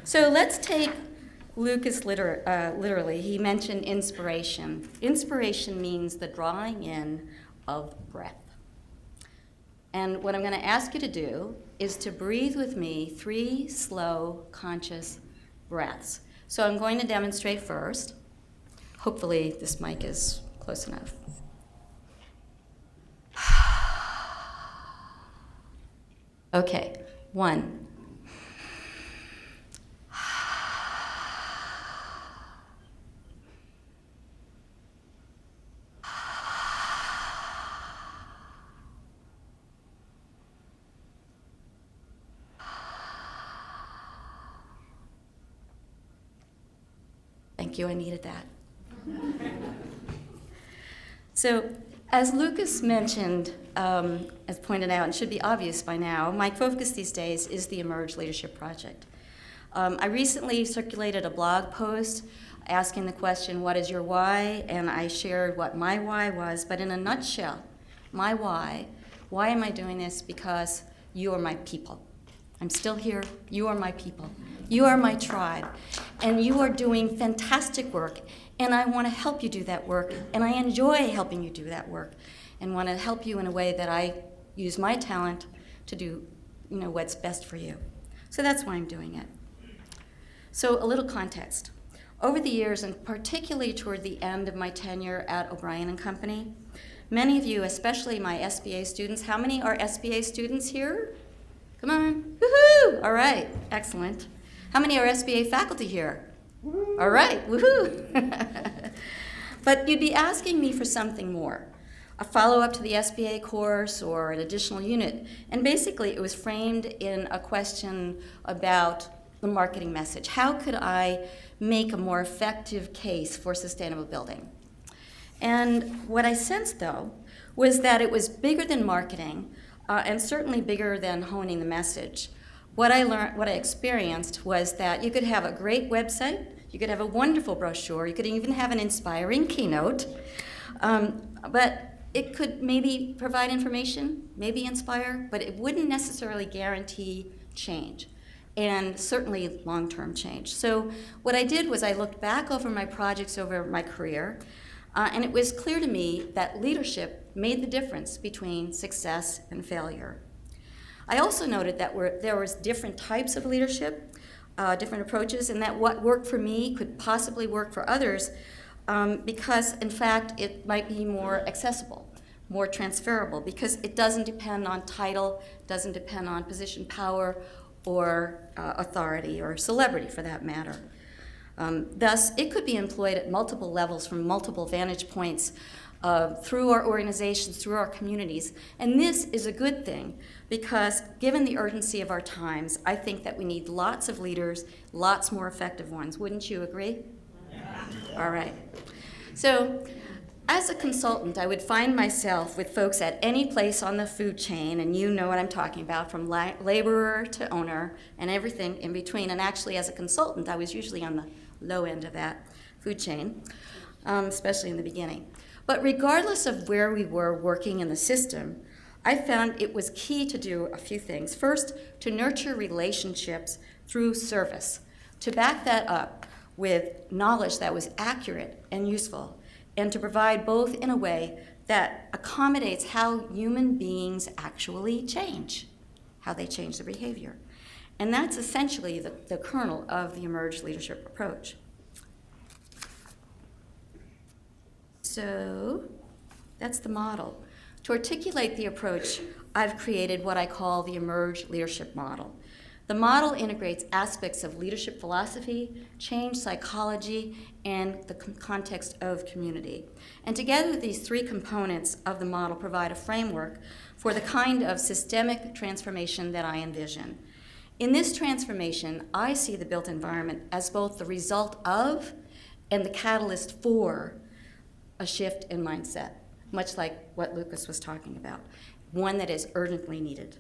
So let's take Lucas literally. He mentioned inspiration. Inspiration means the drawing in of breath. And what I'm going to ask you to do is to breathe with me 3 slow, conscious breaths. So I'm going to demonstrate first. Hopefully this mic is close enough. Okay, 1. Thank you, I needed that. So, as Lucas mentioned, as pointed out, and should be obvious by now, my focus these days is the Emerge Leadership Project. I recently circulated a blog post asking the question, what is your why? And I shared what my why was, but in a nutshell, my why am I doing this? Because you are my people. I'm still here, you are my people. You are my tribe, and you are doing fantastic work, and I want to help you do that work, and I enjoy helping you do that work, and want to help you in a way that I use my talent to do, what's best for you. So that's why I'm doing it. So a little context. Over the years, and particularly toward the end of my tenure at O'Brien & Company, many of you, especially my SBA students, how many are SBA students here? Come on, woohoo! All right, excellent. How many are SBA faculty here? All right, woohoo! But you'd be asking me for something more, a follow-up to the SBA course or an additional unit. And basically, it was framed in a question about the marketing message. How could I make a more effective case for sustainable building? And what I sensed, though, was that it was bigger than marketing, and certainly bigger than honing the message. What I experienced was that you could have a great website, you could have a wonderful brochure, you could even have an inspiring keynote, but it could maybe provide information, maybe inspire, but it wouldn't necessarily guarantee change, and certainly long-term change. So what I did was I looked back over my projects over my career, and it was clear to me that leadership made the difference between success and failure. I also noted that there was different types of leadership, different approaches, and that what worked for me could possibly work for others because, in fact, it might be more accessible, more transferable, because it doesn't depend on title, doesn't depend on position, power, or authority, or celebrity for that matter. Thus, it could be employed at multiple levels from multiple vantage points through our organizations, through our communities. And this is a good thing because given the urgency of our times, I think that we need lots of leaders, lots more effective ones. Wouldn't you agree? Yeah. All right. So as a consultant, I would find myself with folks at any place on the food chain, and you know what I'm talking about, from laborer to owner and everything in between. And actually, as a consultant, I was usually on the low end of that food chain, especially in the beginning. But regardless of where we were working in the system, I found it was key to do a few things. First, to nurture relationships through service, to back that up with knowledge that was accurate and useful, and to provide both in a way that accommodates how human beings actually change, how they change their behavior. And that's essentially the kernel of the Emerge leadership approach. So that's the model. To articulate the approach, I've created what I call the Emerge leadership model. The model integrates aspects of leadership philosophy, change psychology, and the context of community. And together, these 3 components of the model provide a framework for the kind of systemic transformation that I envision. In this transformation, I see the built environment as both the result of and the catalyst for a shift in mindset, much like what Lucas was talking about, one that is urgently needed.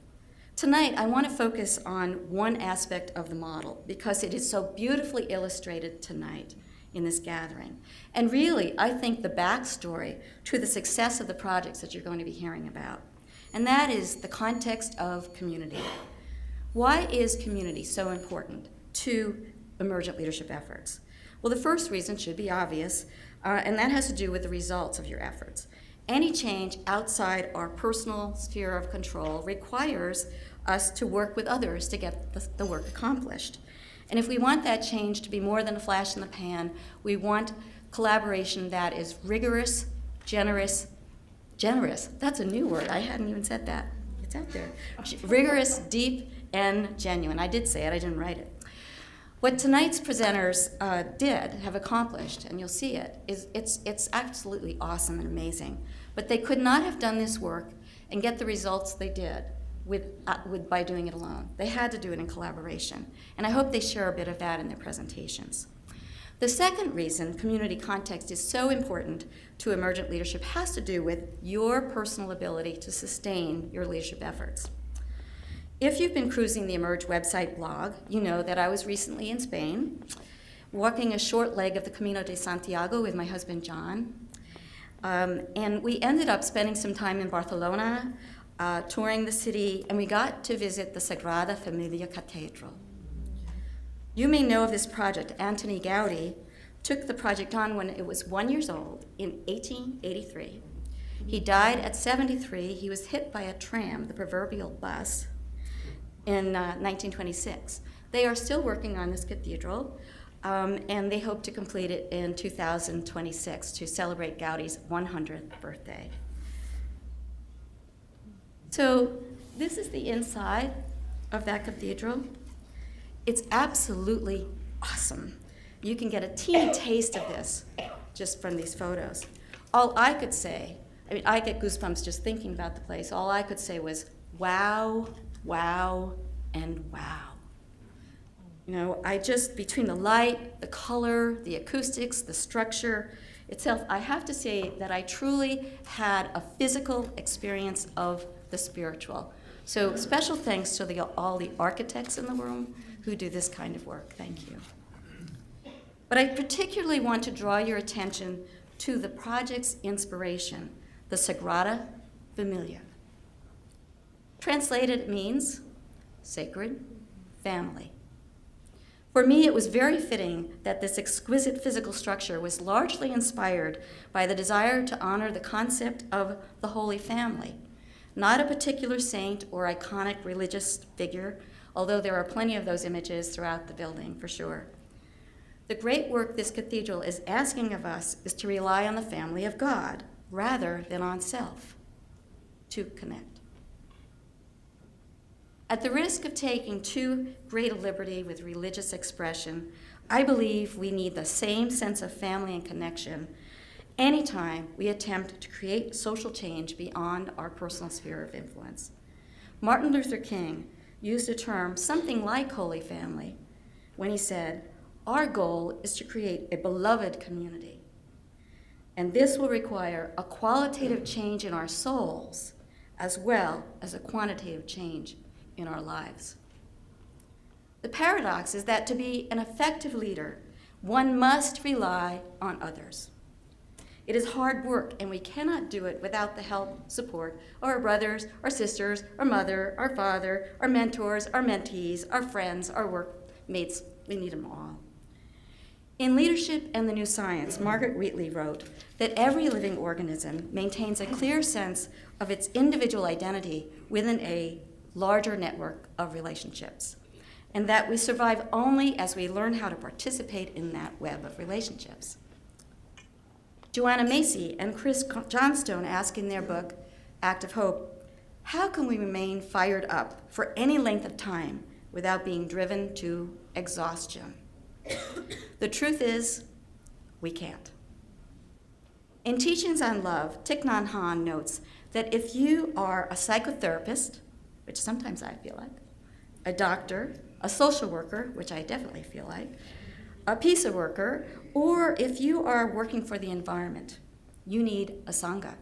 Tonight, I want to focus on one aspect of the model because it is so beautifully illustrated tonight in this gathering. And really, I think the backstory to the success of the projects that you're going to be hearing about. And that is the context of community. Why is community so important? to emergent leadership efforts? Well, the first reason should be obvious, and that has to do with the results of your efforts. Any change outside our personal sphere of control requires us to work with others to get the work accomplished. And if we want that change to be more than a flash in the pan, we want collaboration that is rigorous, generous, that's a new word, I hadn't even said that, it's out there. Rigorous, deep, and genuine. I did say it, I didn't write it. What tonight's presenters have accomplished, and you'll see it, is it's absolutely awesome and amazing. But they could not have done this work and get the results they did by doing it alone. They had to do it in collaboration. And I hope they share a bit of that in their presentations. The second reason community context is so important to emergent leadership has to do with your personal ability to sustain your leadership efforts. If you've been cruising the Emerge website blog, you know that I was recently in Spain, walking a short leg of the Camino de Santiago with my husband, John. And we ended up spending some time in Barcelona, touring the city, and we got to visit the Sagrada Familia Cathedral. You may know of this project. Antoni Gaudí took the project on when it was 1 year old in 1883. He died at 73. He was hit by a tram, the proverbial bus, in 1926. They are still working on this cathedral, and they hope to complete it in 2026 to celebrate Gaudí's 100th birthday. So this is the inside of that cathedral. It's absolutely awesome. You can get a teeny taste of this just from these photos. All I could say, I get goosebumps just thinking about the place. All I could say was, wow, wow, and wow. You know, between the light, the color, the acoustics, the structure itself, I have to say that I truly had a physical experience of the spiritual. So special thanks to all the architects in the room who do this kind of work. Thank you. But I particularly want to draw your attention to the project's inspiration, the Sagrada Familia. Translated, it means sacred family. For me, it was very fitting that this exquisite physical structure was largely inspired by the desire to honor the concept of the Holy Family, not a particular saint or iconic religious figure, although there are plenty of those images throughout the building, for sure. The great work this cathedral is asking of us is to rely on the family of God rather than on self to connect. At the risk of taking too great a liberty with religious expression, I believe we need the same sense of family and connection anytime we attempt to create social change beyond our personal sphere of influence. Martin Luther King used a term something like Holy Family when he said, "Our goal is to create a beloved community, and this will require a qualitative change in our souls as well as a quantitative change in our lives." The paradox is that to be an effective leader, one must rely on others. It is hard work, and we cannot do it without the help, support of our brothers, our sisters, our mother, our father, our mentors, our mentees, our friends, our workmates. We need them all. In Leadership and the New Science, Margaret Wheatley wrote that every living organism maintains a clear sense of its individual identity within a larger network of relationships, and that we survive only as we learn how to participate in that web of relationships. Joanna Macy and Chris Johnstone ask in their book, Act of Hope, how can we remain fired up for any length of time without being driven to exhaustion? The truth is, we can't. In Teachings on Love, Thich Nhat Hanh notes that if you are a psychotherapist, which sometimes I feel like, a doctor, a social worker, which I definitely feel like, a peace worker, or if you are working for the environment, you need a Sangha.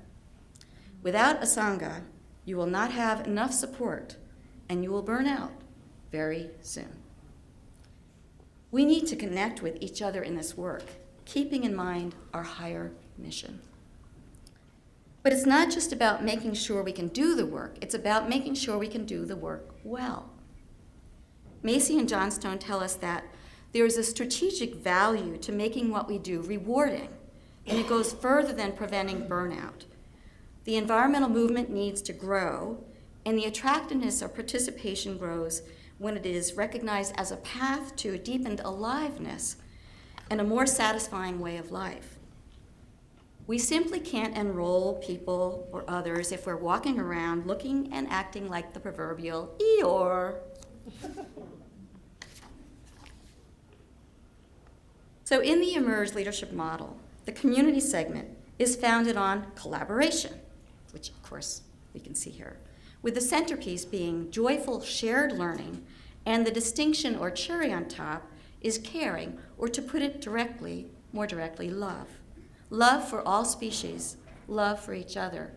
Without a Sangha, you will not have enough support, and you will burn out very soon. We need to connect with each other in this work, keeping in mind our higher mission. But it's not just about making sure we can do the work, it's about making sure we can do the work well. Macy and Johnstone tell us that there is a strategic value to making what we do rewarding, and it goes further than preventing burnout. The environmental movement needs to grow, and the attractiveness of participation grows when it is recognized as a path to a deepened aliveness and a more satisfying way of life. We simply can't enroll people or others if we're walking around looking and acting like the proverbial Eeyore. So in the Emerge leadership model, the community segment is founded on collaboration, which of course we can see here, with the centerpiece being joyful shared learning, and the distinction or cherry on top is caring, or to put it directly, more directly, love. Love for all species, love for each other,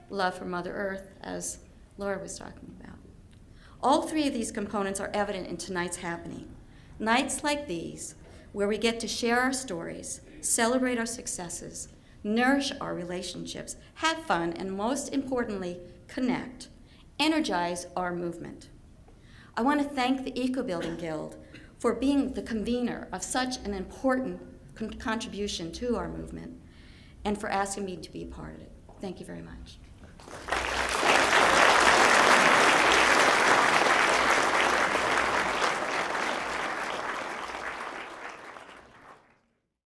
love for Mother Earth, as Laura was talking about. All three of these components are evident in tonight's happening. Nights like these, where we get to share our stories, celebrate our successes, nourish our relationships, have fun, and most importantly, connect, energize our movement. I want to thank the Ecobuilding Guild for being the convener of such an important contribution to our movement and for asking me to be a part of it. Thank you very much.